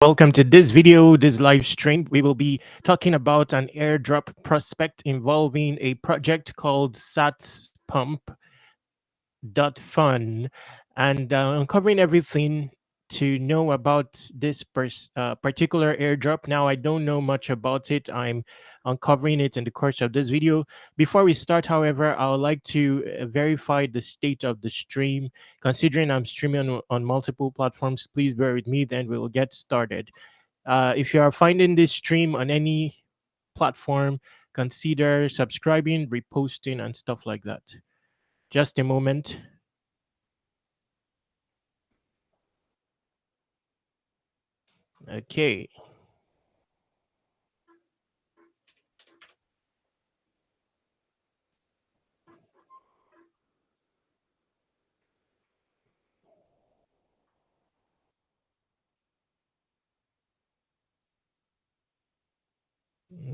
Welcome to this video, this live stream. We will be talking about an airdrop prospect involving a project called Satspumpfun and uncovering everything to know about this particular airdrop. Now, I don't know much about it. I'm uncovering it in the course of this video. Before we start, however, I would like to verify the state of the stream. Considering I'm streaming on multiple platforms, please bear with me, then we will get started. If you are finding this stream on any platform, consider subscribing, reposting, and stuff like that. Just a moment. Okay.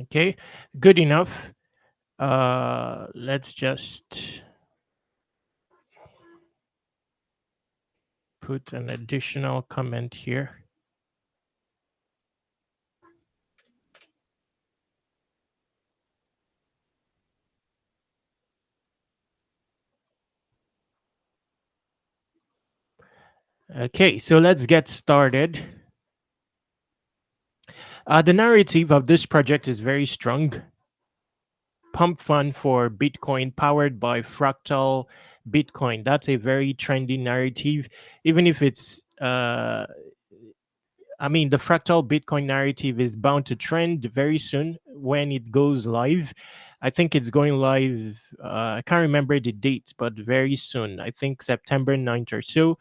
Okay, good enough. Let's just put an additional comment here. Okay, so let's get started. The narrative of this project is very strong. Pump fund for Bitcoin powered by Fractal Bitcoin. That's a very trendy narrative, even if it's the Fractal Bitcoin narrative is bound to trend very soon when it goes live. I think it's going live. I can't remember the date, but very soon. I think September 9th or so.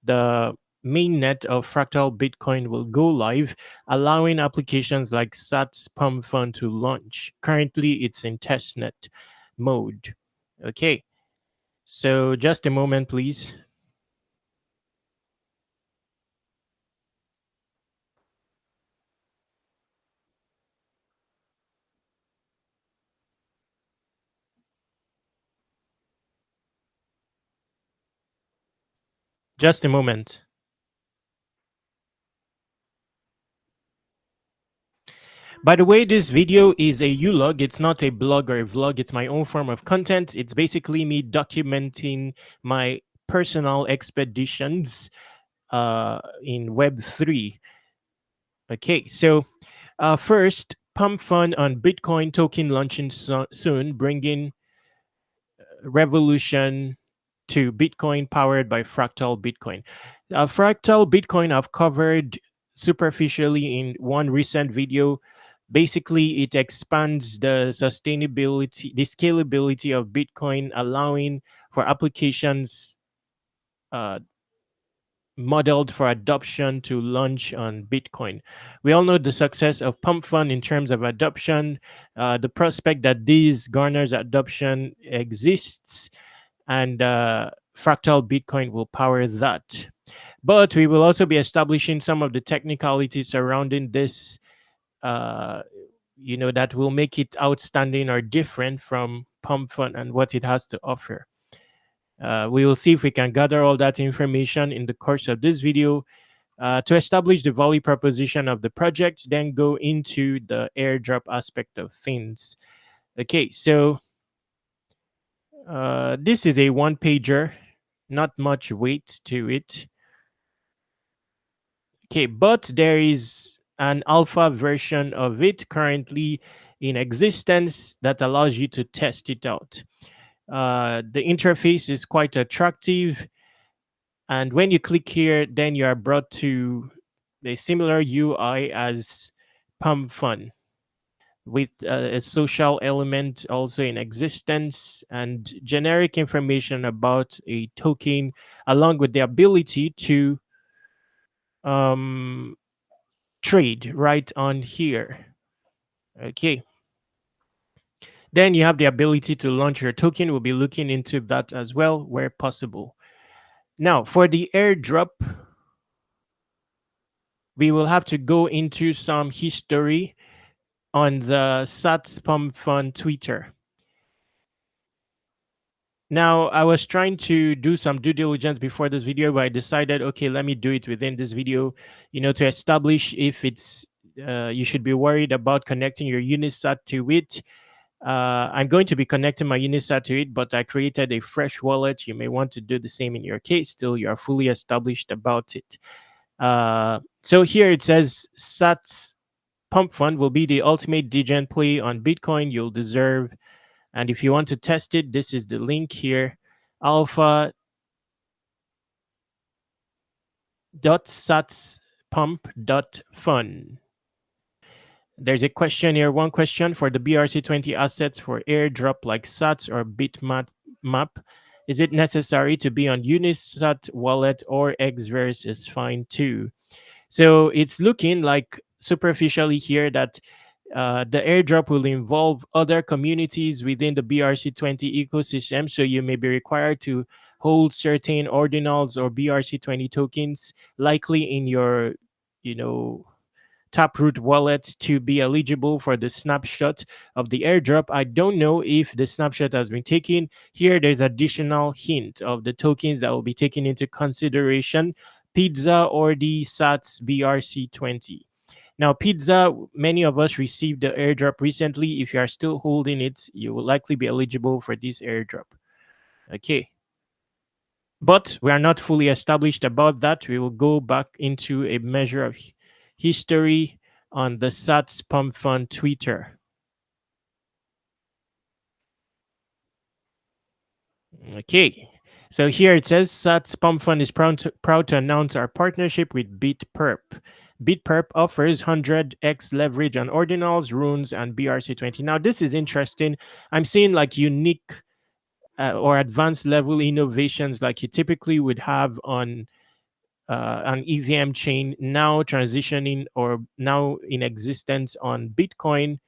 The mainnet of Fractal Bitcoin will go live, allowing applications like Satspumpfun to launch. Currently, it's in testnet mode. Okay, so just a moment, please. Just a moment. By the way, this video is a ulog. It's not a blog or a vlog. It's my own form of content. It's basically me documenting my personal expeditions in Web3. Okay, so first, pump fund on Bitcoin token launching soon, bringing revolution to Bitcoin powered by Fractal Bitcoin. Fractal Bitcoin I've covered superficially in one recent video. Basically, it expands the sustainability, the scalability of Bitcoin, allowing for applications modeled for adoption to launch on Bitcoin. We all know the success of Pump Fund in terms of adoption. The prospect that these garners adoption exists, and Fractal Bitcoin will power that. But we will also be establishing some of the technicalities surrounding this, that will make it outstanding or different from Pump Fund and what it has to offer. We will see if we can gather all that information in the course of this video to establish the value proposition of the project, then go into the airdrop aspect of things. Okay, so this is a one-pager, not much weight to it. Okay, but there is an alpha version of it currently in existence that allows you to test it out. The interface is quite attractive. And when you click here, then you are brought to a similar UI as Pump Fun, with a social element also in existence and generic information about a token, along with the ability to trade right on here. Okay. Then you have the ability to launch your token. We'll be looking into that as well where possible. Now, for the airdrop, we will have to go into some history on the Satspumpfun Twitter. Now, I was trying to do some due diligence before this video, but I decided, okay, let me do it within this video, to establish if you should be worried about connecting your Unisat to it. I'm going to be connecting my Unisat to it, but I created a fresh wallet. You may want to do the same in your case. Still, you are fully established about it. So here it says Sats Pump Fund will be the ultimate degen play on Bitcoin you'll deserve. And if you want to test it, this is the link here, alpha.satspump.fun. There's a question here. One question for the BRC20 assets for airdrop like Sats or Bitmap. Is it necessary to be on Unisat wallet or Xverse is fine too? So it's looking like superficially here that the airdrop will involve other communities within the BRC20 ecosystem. So you may be required to hold certain ordinals or BRC20 tokens, likely in your, you know, Taproot wallet to be eligible for the snapshot of the airdrop. I don't know if the snapshot has been taken. Here, there's additional hint of the tokens that will be taken into consideration: Pizza or the Sats BRC20. Now, Pizza, many of us received the airdrop recently. If you are still holding it, you will likely be eligible for this airdrop. Okay. But we are not fully established about that. We will go back into a measure of history on the Satspumpfun Twitter. Okay. So here it says Satspumpfun is proud to announce our partnership with BitPerp. BitPerp offers 100x leverage on ordinals, runes, and BRC20. Now, this is interesting. I'm seeing like unique or advanced level innovations like you typically would have on an EVM chain, now transitioning or now in existence on Bitcoin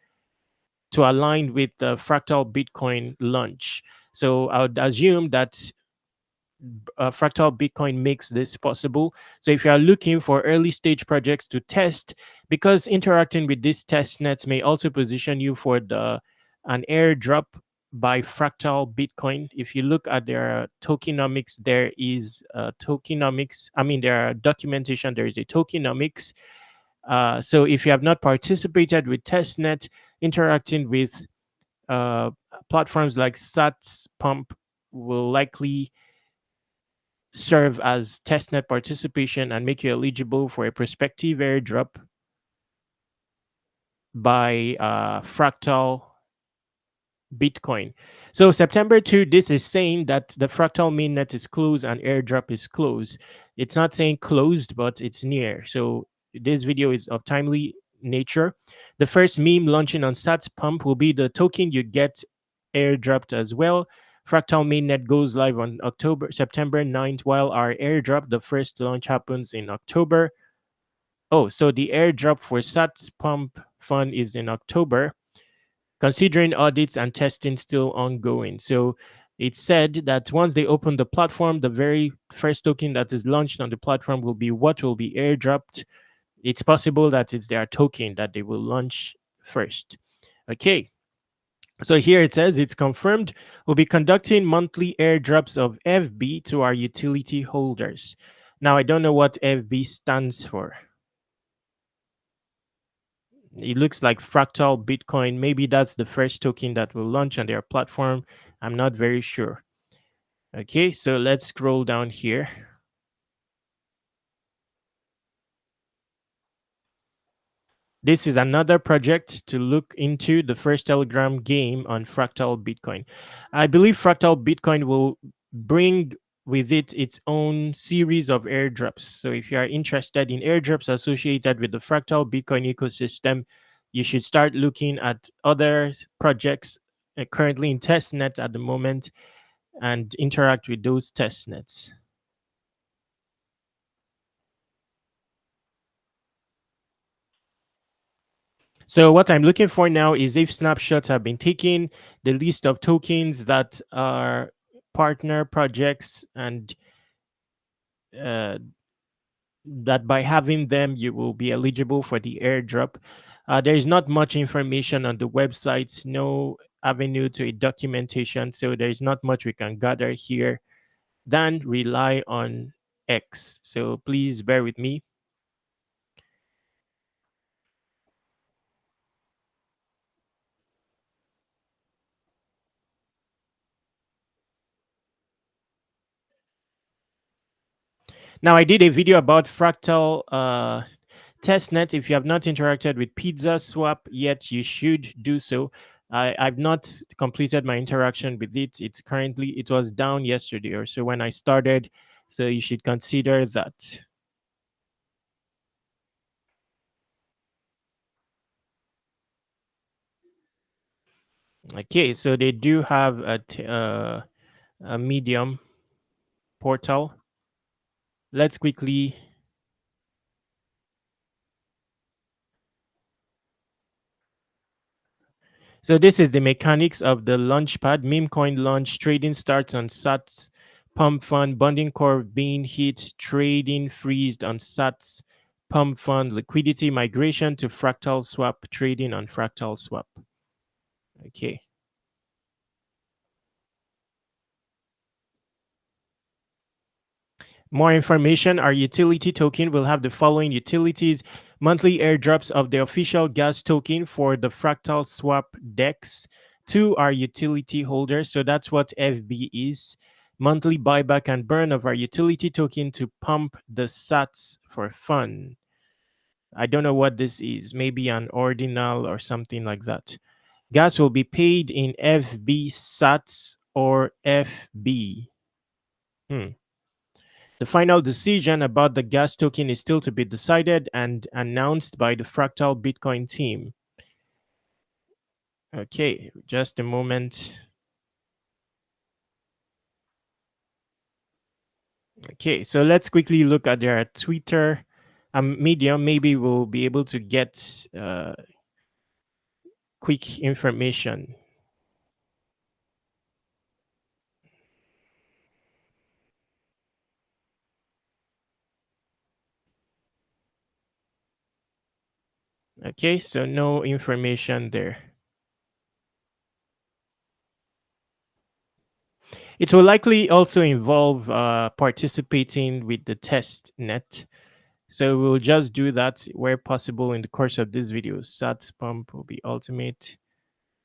to align with the Fractal Bitcoin launch. So I would assume that Fractal Bitcoin makes this possible. So if you are looking for early stage projects to test, because interacting with these test nets may also position you for an airdrop by Fractal Bitcoin. If you look at their tokenomics, there is tokenomics. I mean, there are documentation. There is a tokenomics. So if you have not participated with testnet, interacting with platforms like Satspump will likely serve as testnet participation and make you eligible for a prospective airdrop by Fractal Bitcoin. So September 2, this is saying that the Fractal mainnet is closed and airdrop is closed. It's not saying closed, but it's near. So this video is of timely nature. The first meme launching on Satspump will be the token you get airdropped as well. Fractal mainnet goes live on September 9th, while our airdrop, the first launch, happens in October. Oh, so the airdrop for Satspump Fund is in October, considering audits and testing still ongoing. So it said that once they open the platform, the very first token that is launched on the platform will be what will be airdropped. It's possible that it's their token that they will launch first. Okay. So here it says it's confirmed we'll be conducting monthly airdrops of FB to our utility holders. Now, I don't know what FB stands for. It looks like Fractal Bitcoin. Maybe that's the first token that will launch on their platform. I'm not very sure. Okay, so let's scroll down here. This is another project to look into, the first Telegram game on Fractal Bitcoin. I believe Fractal Bitcoin will bring with it its own series of airdrops. So if you are interested in airdrops associated with the Fractal Bitcoin ecosystem, you should start looking at other projects currently in testnet at the moment and interact with those testnets. So what I'm looking for now is if snapshots have been taken, the list of tokens that are partner projects, and that by having them, you will be eligible for the airdrop. There is not much information on the website, no avenue to a documentation. So there's not much we can gather here than rely on X. So please bear with me. Now, I did a video about Fractal testnet. If you have not interacted with Pizza Swap yet, you should do so. I've not completed my interaction with it. It was down yesterday or so when I started. So you should consider that. Okay, so they do have a Medium portal. Let's quickly. So this is the mechanics of the launchpad. Meme coin launch. Trading starts on Sats. Pump fund. Bonding curve being hit. Trading freezed on Sats. Pump fund. Liquidity migration to Fractal swap. Trading on Fractal swap. Okay. More information, our utility token will have the following utilities: monthly airdrops of the official gas token for the Fractal Swap DEX to our utility holders. So that's what FB is. Monthly buyback and burn of our utility token to pump the sats for fun. I don't know what this is. Maybe an ordinal or something like that. Gas will be paid in FB sats or FB. Hmm. The final decision about the gas token is still to be decided and announced by the Fractal Bitcoin team. Okay, just a moment. Okay, so let's quickly look at their Twitter Medium. Maybe we'll be able to get quick information. Okay, so no information there. It will likely also involve participating with the test net. So we'll just do that where possible in the course of this video. Satspump will be ultimate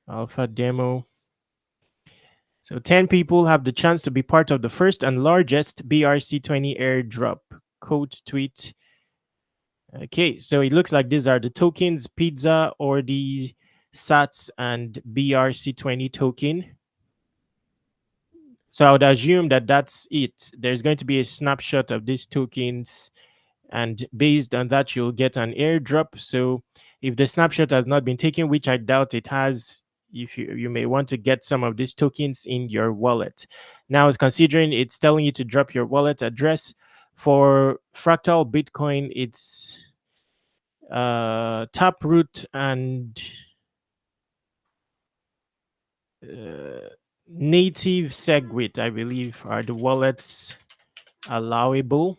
alpha demo. So 10 people have the chance to be part of the first and largest BRC20 airdrop. Code tweet. Okay, so it looks like these are the tokens: Pizza, or the Sats, and BRC20 token. So I would assume that that's it. There's going to be a snapshot of these tokens, and based on that, you'll get an airdrop. So if the snapshot has not been taken, which I doubt it has, if you may want to get some of these tokens in your wallet. Now, it's considering it's telling you to drop your wallet address. For Fractal Bitcoin, it's Taproot and Native Segwit, I believe, are the wallets allowable.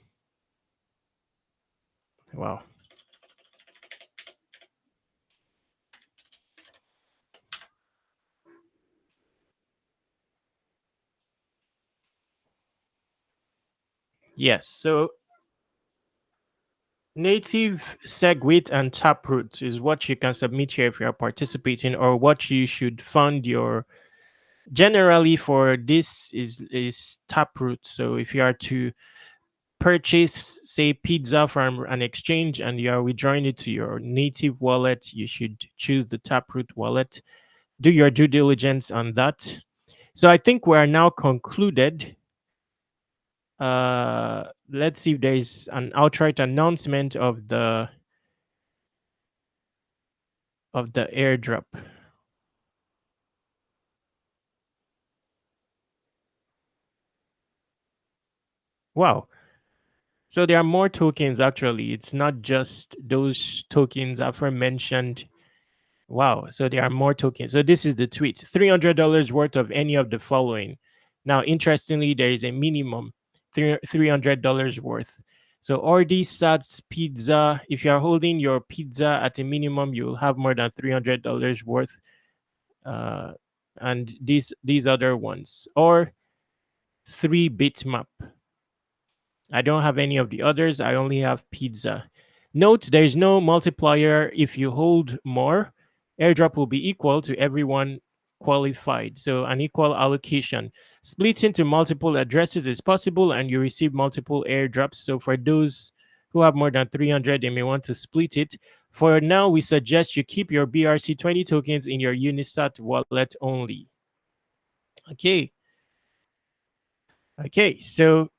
Wow. Yes. So Native Segwit and Taproot is what you can submit here if you are participating, or what you should fund your. Generally, for this is Taproot. So if you are to purchase, say, pizza from an exchange and you are withdrawing it to your native wallet, you should choose the Taproot wallet. Do your due diligence on that. So I think we are now concluded. Let's see if there is an outright announcement of the airdrop. Wow. So there are more tokens actually. It's not just those tokens aforementioned. Wow. So there are more tokens. So this is the tweet: $300 worth of any of the following. Now, interestingly, there is a minimum $300 worth. So RD Sats Pizza, if you are holding your pizza at a minimum, you will have more than $300 worth. and these other ones, or 3-bitmap. I don't have any of the others. I only have pizza. Note there's no multiplier. If you hold more, airdrop will be equal to everyone qualified. So an equal allocation. Split into multiple addresses is possible and you receive multiple airdrops. So for those who have more than 300, they may want to split it. For now, we suggest you keep your BRC20 tokens in your Unisat wallet only. Okay. Okay. So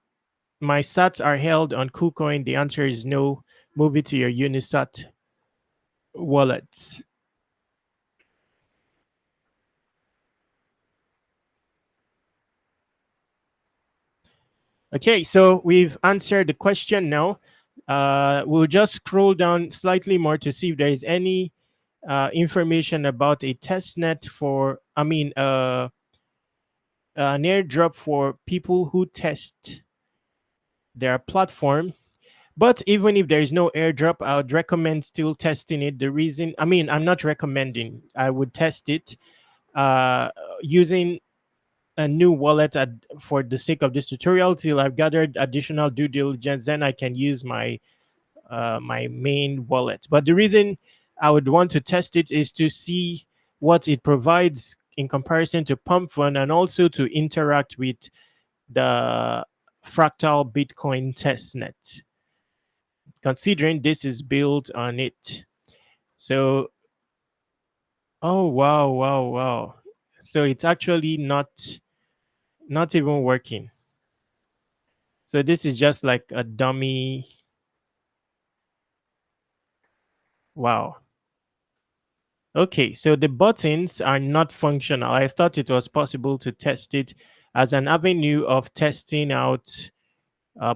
my sats are held on KuCoin? The answer is no. Move it to your Unisat wallet. Okay, so we've answered the question now. We'll just scroll down slightly more to see if there is any information about a test net for, an airdrop for people who test their platform. But even if there is no airdrop, I would recommend still testing it. The reason, I'm not recommending, I would test it uh, using a new wallet for the sake of this tutorial till I've gathered additional due diligence. Then I can use my main wallet. But the reason I would want to test it is to see what it provides in comparison to Pumpfun, and also to interact with the Fractal Bitcoin testnet, considering this is built on it. So, oh wow, wow, wow. So it's actually not even working. So this is just like a dummy. Wow. Okay, so the buttons are not functional. I thought it was possible to test it as an avenue of testing out,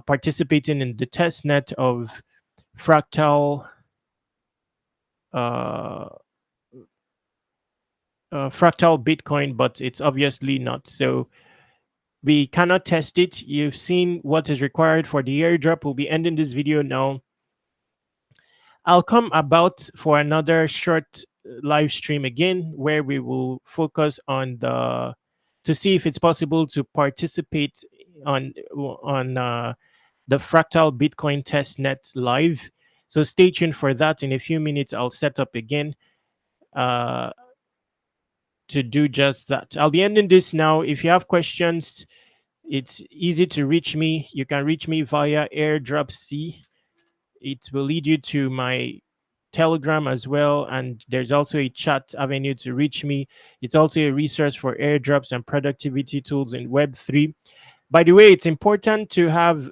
participating in the test net of Fractal, uh, Fractal Bitcoin, but it's obviously not. So we cannot test it. You've seen what is required for the airdrop. We'll be ending this video now. I'll come about for another short live stream again, where we will focus on to see if it's possible to participate on the Fractal Bitcoin testnet live. So stay tuned for that. In a few minutes, I'll set up again uh, to do just that. I'll be ending this now. If you have questions, it's easy to reach me. You can reach me via airdrop C. It will lead you to my Telegram as well, and there's also a chat avenue to reach me. It's also a resource for airdrops and productivity tools in Web3. By the way, it's important to have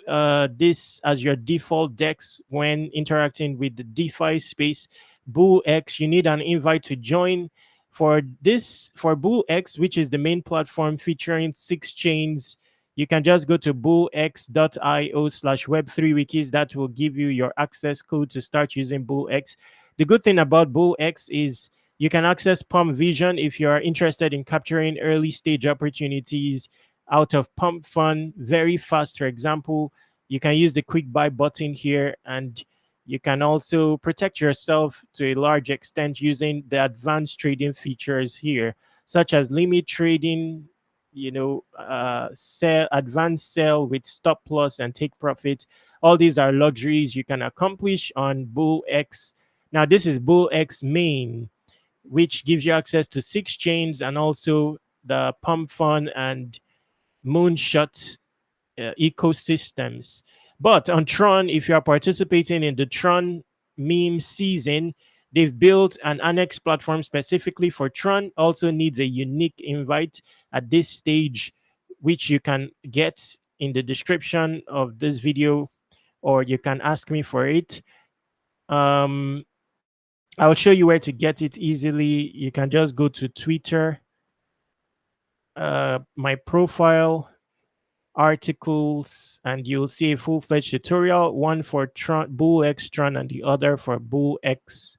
this as your default DEX when interacting with the DeFi space. BullX, you need an invite to join. For BullX, which is the main platform featuring 6 chains, you can just go to bullx.io/web3wikis. That will give you your access code to start using BullX. The good thing about BullX is you can access Pump Vision if you are interested in capturing early stage opportunities out of Pumpfun very fast. For example, you can use the quick buy button here, and you can also protect yourself to a large extent using the advanced trading features here, such as limit trading, advanced sell with stop loss and take profit. All these are luxuries you can accomplish on BullX. Now, this is BullX main, which gives you access to 6 chains and also the Pumpfun and Moonshot ecosystems. But on Tron, if you are participating in the Tron meme season, they've built an annex platform specifically for Tron. Also needs a unique invite at this stage, which you can get in the description of this video, or you can ask me for it. I'll show you where to get it easily. You can just go to Twitter, my profile, articles, and you'll see a full-fledged tutorial, one for BullX Tron and the other for BullX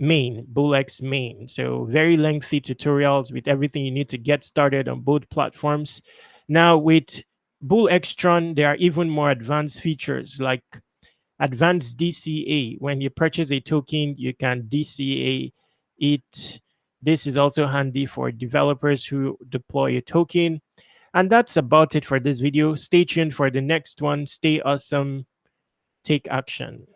BullX main. So very lengthy tutorials with everything you need to get started on both platforms. Now with BullX Tron, there are even more advanced features like advanced DCA. When you purchase a token, you can DCA it this is also handy for developers who deploy a token. And that's about it for this video. Stay tuned for the next one. Stay awesome. Take action.